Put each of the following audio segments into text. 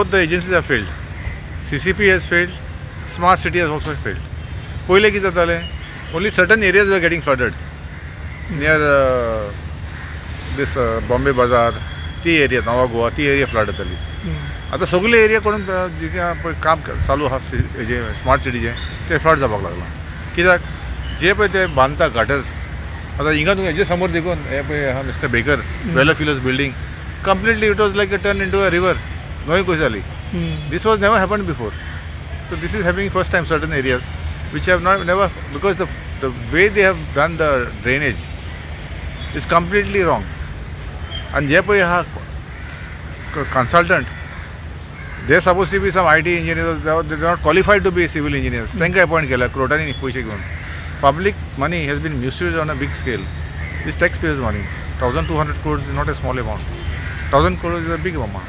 both the agencies have failed. CCP has failed, Smart City has also failed. पहिले कितें जातालें, only certain areas were getting flooded. Near this Bombay Bazaar, ती area नवा गोवा ती area flood जाताली. आतां सगळे एरिया करून जें काम चालू आहा हेजें स्मार्ट सिटीचें तें फ्लड जावपाक लागलां. कित्याक जे पळय ते बांदता गटर्स, आतां हिंगा तुमकां हेजे समोर देखून हे पळय आहा मिस्टर बेकर वेलफिलर्स building, completely it was like a turn into a river. न्हंय कशी जाली. This was never happened before. So this is happening first time certain areas which have never, because the way they have done the drainage is completely wrong. And जे पळय आहा consultant, they are supposed to be some IT engineers, they are not qualified to be civil engineers. तांकां appoint केला कोर्टांनी पयशे घेवन. Public money has been misused on a big scale. This taxpayers' money, 1,200 crores is not a small amount. 1,000 crores is a big amount.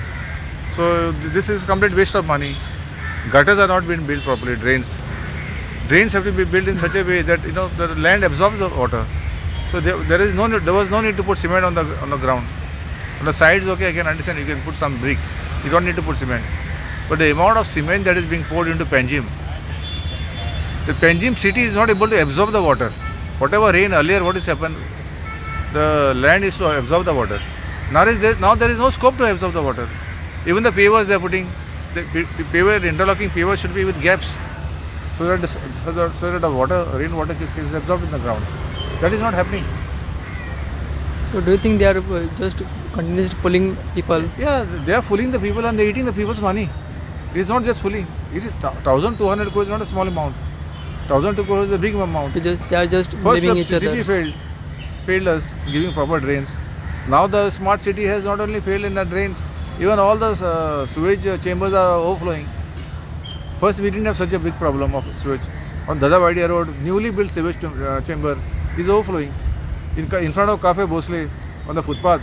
So this is complete waste of money. Gutters are not being built properly. Drains have to be built in such a way that the land absorbs the water. So there was no need to put cement on the ground. On the sides, okay, I can understand you can put some bricks. You don't need to put cement. But the amount of cement that is being poured into Panjim, the Panjim city is not able to absorb the water. Whatever rain earlier, what has happened, the land is to absorb the water. Now there is no scope to absorb the water. Even the pavers they are putting, the interlocking pavers should be with gaps, so that the rainwater is absorbed in the ground. That is not happening. So do you think they are just continuously fooling people? Yeah, they are fooling the people and they are eating the people's money. It is not just fooling. It is 1,200 crores is not a small amount. 1,200 crores is a big amount. They are just First blaming the each other. CCP failed us giving proper drains. Now the smart city has not only failed in the drains, even all the sewage chambers are overflowing. First we didn't have such a big problem of sewage. On Dadavadia Road, newly built sewage chamber is overflowing. In front of Cafe Bosle, on the footpath,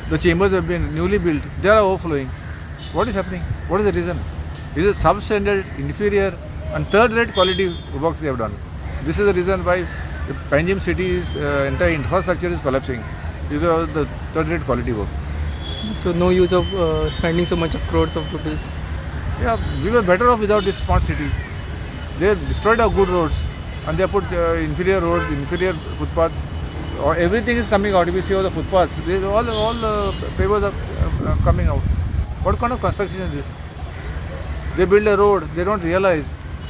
the chambers have been newly built. They are overflowing. What is happening? What is the reason? It is substandard, inferior and third-rate quality works they have done. This is the reason why the Panjim city's entire infrastructure is collapsing. These are the third-rate quality work. So no use of spending so much of crores of rupees. Yeah, we were better off without this smart city. They have destroyed our good roads and they have put inferior roads, inferior footpaths. Everything is coming out. If you see all the footpaths, all the pavers are coming out. What kind of construction is this? They build a road, they don't realize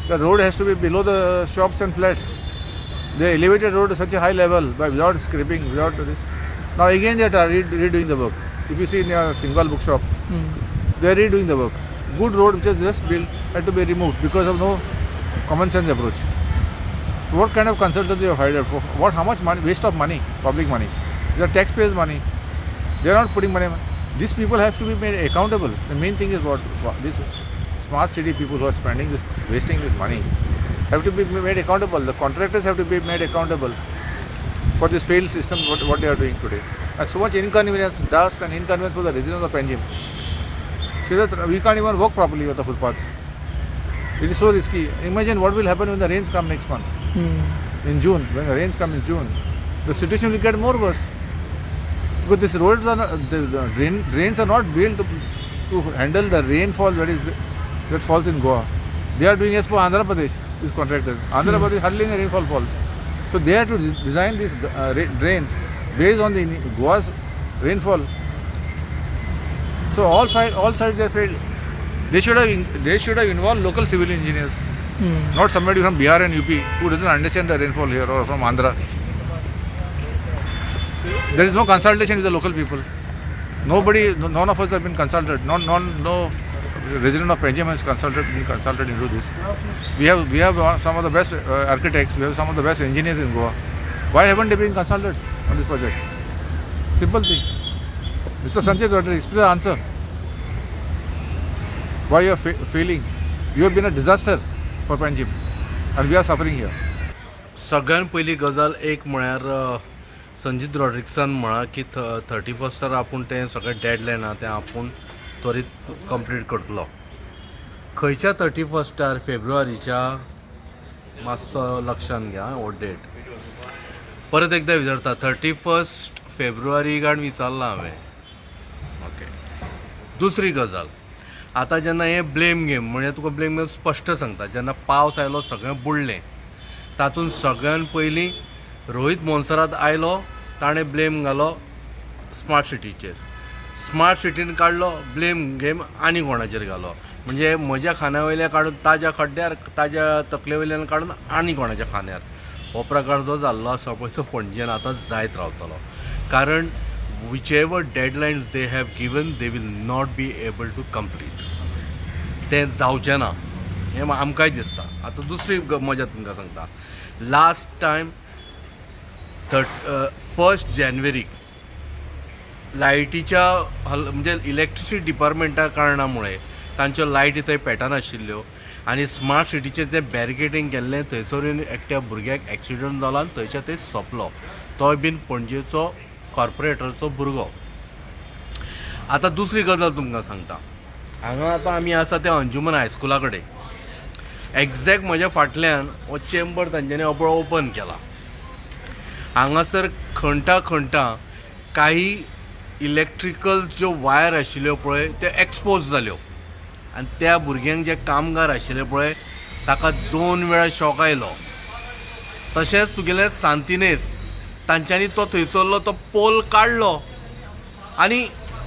the road has to be below the shops and flats. They elevated road to such a high level without scraping, without this. Now again they are redoing the work. If you see in a single bookshop, they are redoing the work. Good road which was just built had to be removed because of no common sense approach. So what kind of consultants you have hired for? How much money? Waste of money, public money. These are taxpayers' money. They are not putting money. These people have to be made accountable. The main thing is what this smart city people who are spending this, wasting this money, have to be made accountable. The contractors have to be made accountable for this failed system, what they are doing today. And so much inconvenience, dust and inconvenience for the residents of Panjim. See that we can't even walk properly with the footpaths. It is so risky. Imagine what will happen when the rains come next month. In June, when the rains come in June, the situation will get more worse. Because these roads are not, the drains are not built to handle the rainfall that falls in Goa. They are doing as per Andhra Pradesh, these contractors. Andhra Pradesh hardly any rainfall falls. So they have to design these drains based on the Goa's rainfall. So all sides have failed. They should have involved local civil engineers, not somebody from Bihar and UP who doesn't understand the rainfall here, or from Andhra. There is no consultation with the local people. None of us have been consulted. No resident of Panjim has been consulted into this. We have some of the best architects. We have some of the best engineers in Goa. Why haven't they been consulted on this project? Simple thing. Mr. Sanjay Rodriguez, please answer. Why you are failing? You have been a disaster for Panjim and we are suffering here. सगळ्यात पहिली गजाल एक म्हळ्यार संजीत रॉड्रिक्सन म्हणा की 31 आपूण तें सगळें डेडलायन आहा तें आपूण त्वरीत कंप्लीट करतलो. खंयच्या 31 फेब्रुवारीच्या मातसो लक्षांत घ्या हो डेट. परत एकदा विचारता 31 फेब्रुवारी गाण विचारला हांवें. ओके. दुसरी गजाल आतां जेन्ना हे ब्लेम गेम म्हणजे तुका ब्लेम गेम स्पश्ट सांगता, जेन्ना पावस आयलो सगळें बुडलें, तातूंत सगळ्यान पयलीं रोहीत मोन्सरात आयलो, ताणें ब्लेम घालो स्मार्ट सिटीचेर. स्मार्ट सिटीन काडलो ब्लेम गेम आनी कोणाचेर घालो, म्हणजे म्हज्या खांद्या वयल्या काडून ताज्या खड्ड्यार, ताज्या तकले वयल्यान काडून आनी कोणाच्या खांद्यार, हो प्रकार जो जाल्लो आसा पळय तो पणजेन आतां जायत रावतलो. कारण which ever deadlines they have given, they will not be able to complete. ते जावचें ना हें आमकांय दिसता. आतां दुसरी मजा तुमकां सांगता. लास्ट टायम 1 जानेवारीक लायटीच्या म्हणजे इलेक्ट्रिसिटी डिपार्टमेंटा कारणामुळे तांच्यो लायटी थंय पेटनाशिल्ल्यो आनी स्मार्ट सिटीचें जें बॅरिकेडिंग केल्लें थंयसर एकट्या भुरग्याक एक्सिडंट जालो आनी थंयच्या थंय सोंपलो. तोय बीन पणजेचो कॉर्पोरेटरचो भुरगो. आतां दुसरी गजाल तुमकां सांगता. हांगा आतां आमी आसा ते अंजुमन हायस्कुला कडेन. एग्जॅक्ट म्हज्या फाटल्यान हो चेंबर तांच्यांनी ओपन केला. हांगासर खणटा काही इलेक्ट्रिकल ज्यो वायर आशिल्ल्यो पळय त्यो एक्सपोज जाल्यो आनी त्या भुरग्यांक जे कामगार आशिल्ले पळय ताका 2 वेळा शॉक आयलो. तशेंच तुगेलें सांतिनेज तांच्यांनी तो थंयसरलो तो पोल काडलो आनी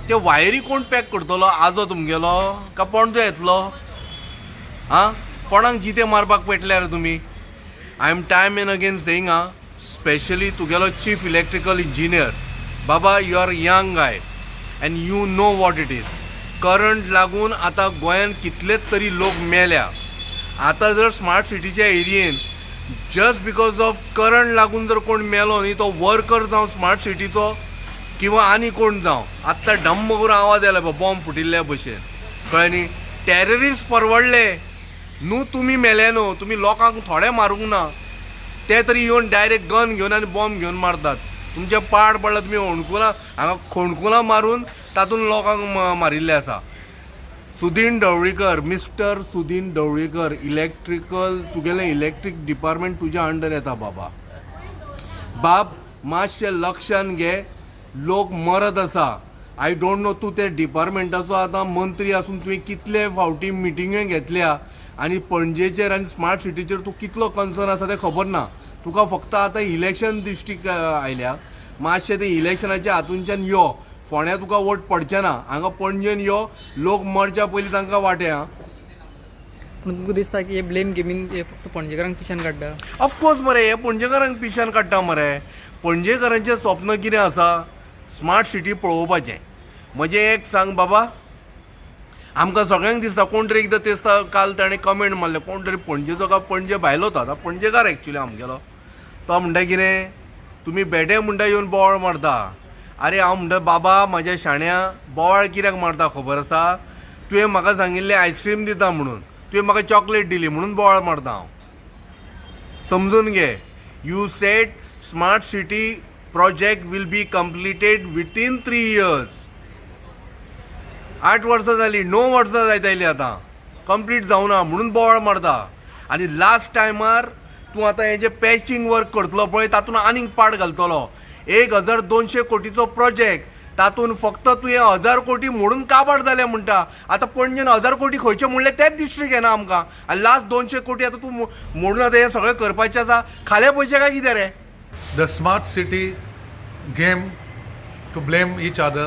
त्यो वायरी कोण पॅक करतलो? आजो तुमगेलो काय पणजो येतलो? कोणाक जिते मारपाक पेटल्यार तुमी? I am time and again saying specially तुगेलो चीफ इलेक्ट्रिकल इंजिनियर, बाबा you are young guy and you know what it is. Current लागून आतां गोंयान कितलेच तरी लोक मेल्या. आतां जर स्मार्ट सिटीच्या एरियेन जस्ट बिकॉज ऑफ करंट लागून जर कोण मेलो न्ही, तो वर्कर जावं स्मार्ट सिटीचो किंवा आनी कोण जावं, आत्तां डम्म करून आवाज येयला बॉम्ब फुटिल्ल्या भशेन, कळ्ळें न्ही? टॅररिस्ट परवडले न्हू, तुमी मेले न्हू, तुमी लोकांक थोडे मारूंक ना. ते तरी येवन डायरेक्ट गन घेवन आनी बॉम्ब घेवन मारतात. तुमचे पाड पडला, तुमी होणकुलां हांगा खोणकुलां मारून तातूंत लोकांक मारिल्ले आसा. सुदीन ढवळीकर, मिस्टर सुदीन ढवळीकर, इलेक्ट्रिकल तुगेलें इलेक्ट्रीक डिपार्टमेंट तुज्या अंडर येता बाबा. बाब मातशें लक्षान घे, लोक मरत आसा. आय डोंट नो तूं ते डिपार्टमेंटाचो आतां मंत्री आसून तुवें कितले फावटी मिटिंगे घेतल्या आनी पणजेचेर आनी स्मार्ट सिटीचेर तूं कितलो कन्सर्न आसा तें खबर ना. तुका फक्त आतां इलेक्शन दिश्टीक आयल्या. मातशें ते इलेक्शनाच्या हातूंच्यान यो, फोण्या तुका वोट पडचें ना. हांगा पणजेन यो, लोक मरच्या पयलीं तांकां वाटे. पूण तुमकां दिसता की हे ब्लेम गेमींग हे फक्त पणजेकारांक पिशान काडटा? ऑफकोर्स मरे, हे पणजेकारांक पिशान काडटा मरे. पणजेकारांचें स्वप्न कितें आसा? स्मार्ट सिटी पळोवपाचें. म्हजें एक सांग बाबा, आमकां सगळ्यांक दिसता, कोण तरी एकदां दिसता, काल ताणें कमेंट मारलें, कोण तरी पणजेचो काय पणजे भायलो तो, आतां पणजेकार एक्चुली आमगेलो. तो म्हणटा कितें, तुमी बेडे म्हणटा येवन बोवाळ मारता. अरे हांव म्हणटा बाबा म्हाज्या शाण्या, बोवाळ कित्याक मारता खबर आसा? तुवें म्हाका सांगिल्लें आयस्क्रीम दिता म्हणून, तुवें म्हाका चॉकलेट दिली म्हणून बोवाळ मारता हांव. समजून घे. You said smart city project will be completed within 3 years. 8 वर्सां जालीं, 9 वर्सां जायतालीं आतां, कंप्लीट जावना म्हणून बोवाळ मारता. आनी लास्ट टायमार तूं आतां हें जें पॅचिंग वर्क करतलो पळय तातूंत आनीक पाड घालतलो. 1200 कोटीचो प्रोजेक्ट, तातूंत फक्त तुवें 1000 कोटी मोडून काबाड जालें म्हणटा. आतां पणजेन 1000 कोटी खंयचे म्हणलें तेंच डिस्ट्रीक्ट येना आमकां. आनी लास्ट 200 कोटी आतां तूं मोडून आतां हें सगळें करपाचें आसा. खाले पयशे काय कितें रे? The smart city game to blame each other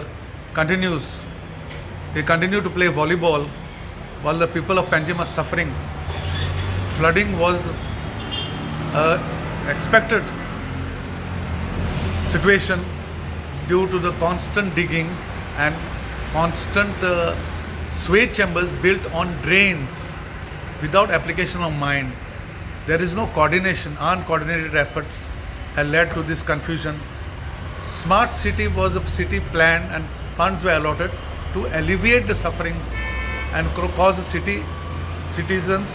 continues. They continue to play volleyball while the people of Panjim are suffering. Flooding was expected situation due to the constant digging and constant sewage chambers built on drains without application of mind. There is no coordination. Uncoordinated efforts have led to this confusion. Smart city was a city planned and funds were allotted to alleviate the sufferings and cause the citizens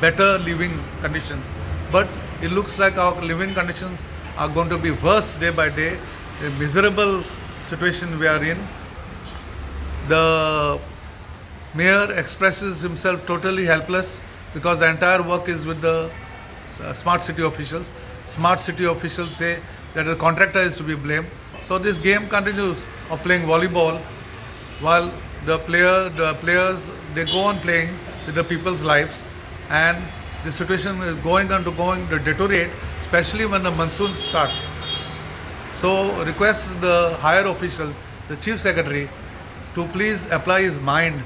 better living conditions. But it looks like our living conditions are going to be worse day by day. A miserable situation we are in. The mayor expresses himself totally helpless because the entire work is with the smart city officials. Smart city officials say that the contractor is to be blamed. So this game continues of playing volleyball while the players, they go on playing with the people's lives, and the situation is going to deteriorate, especially when the monsoon starts. So request the higher officials, the chief secretary, to please apply his mind,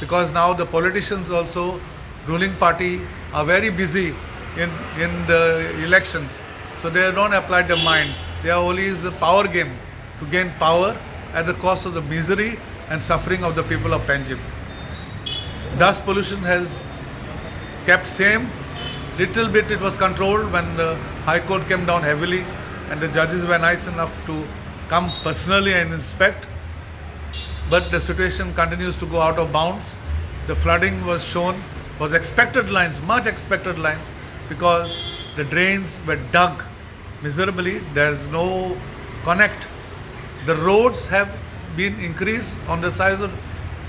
because now the politicians also, ruling party, are very busy in the elections. So they don't apply their mind. They are only is a power game to gain power at the cost of the misery and suffering of the people of Panjim. Dust pollution has kept same. Little bit it was controlled when the High Court came down heavily and the judges were nice enough to come personally and inspect. But the situation continues to go out of bounds. The flooding was expected lines, much expected lines, because the drains were dug miserably. There is no connect. The roads have been increased on the size of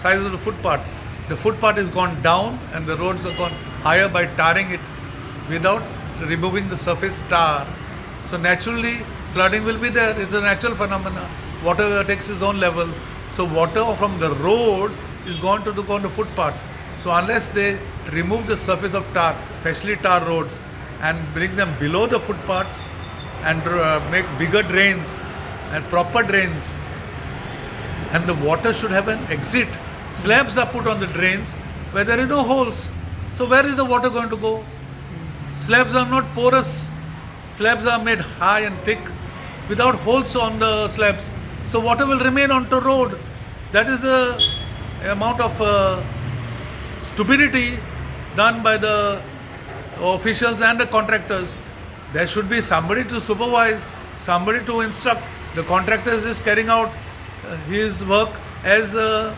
the footpath. The footpath has gone down and the roads have gone higher by tarring it without removing the surface tar. So naturally flooding will be there. It's a natural phenomenon. Water takes its own level. So water from the road is going to go on the footpath. So unless they remove the surface of tar, freshly tar roads, and bring them below the footpaths and make bigger drains and proper drains, and the water should have an exit. Slabs are put on the drains where there are no holes. So where is the water going to go? Slabs are not porous. Slabs are made high and thick without holes on the slabs. So water will remain on the road. That is the amount of stupidity done by the officials and the contractors. There should be somebody to supervise, somebody to instruct. The contractor is just carrying out his work as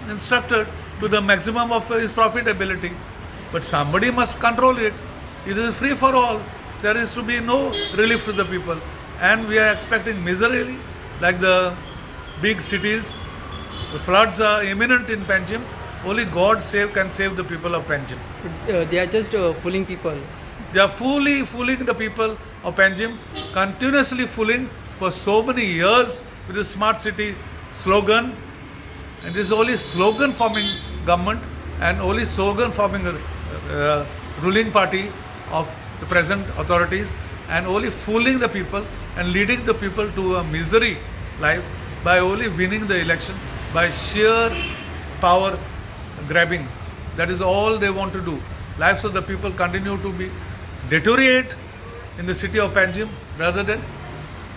instructed to the maximum of his profitability. But somebody must control it. It is free for all. There is to be no relief to the people. And we are expecting misery like the big cities. The floods are imminent in Panjim. Only God can save the people of Panjim. They are just fooling people. They are fooling the people of Panjim, continuously fooling for so many years with the Smart City slogan. And this is only slogan forming government and only slogan forming ruling party of the present authorities, and only fooling the people and leading the people to a misery life by only winning the election by sheer power grabbing. That is all they want to do. Lives of the people continue to be deteriorate in the city of Panjim rather than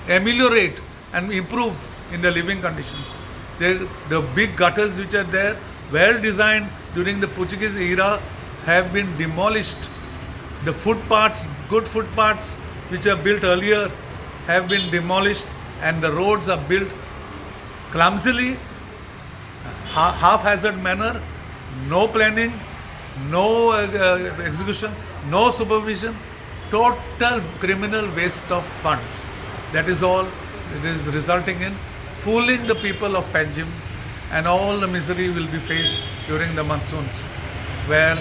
ameliorate and improve in the living conditions. The big gutters which are there, well designed during the Portuguese era, have been demolished. The footpaths, good footpaths which were built earlier, have been demolished, and the roads are built clumsily, haphazard manner, no planning, no execution, no supervision, total criminal waste of funds. That is all it is resulting in fooling the people of Panjim, and all the misery will be faced during the monsoons, where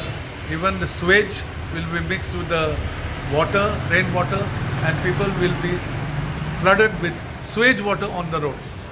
even the sewage will be mixed with the water, rainwater, and people will be flooded with sewage water on the roads.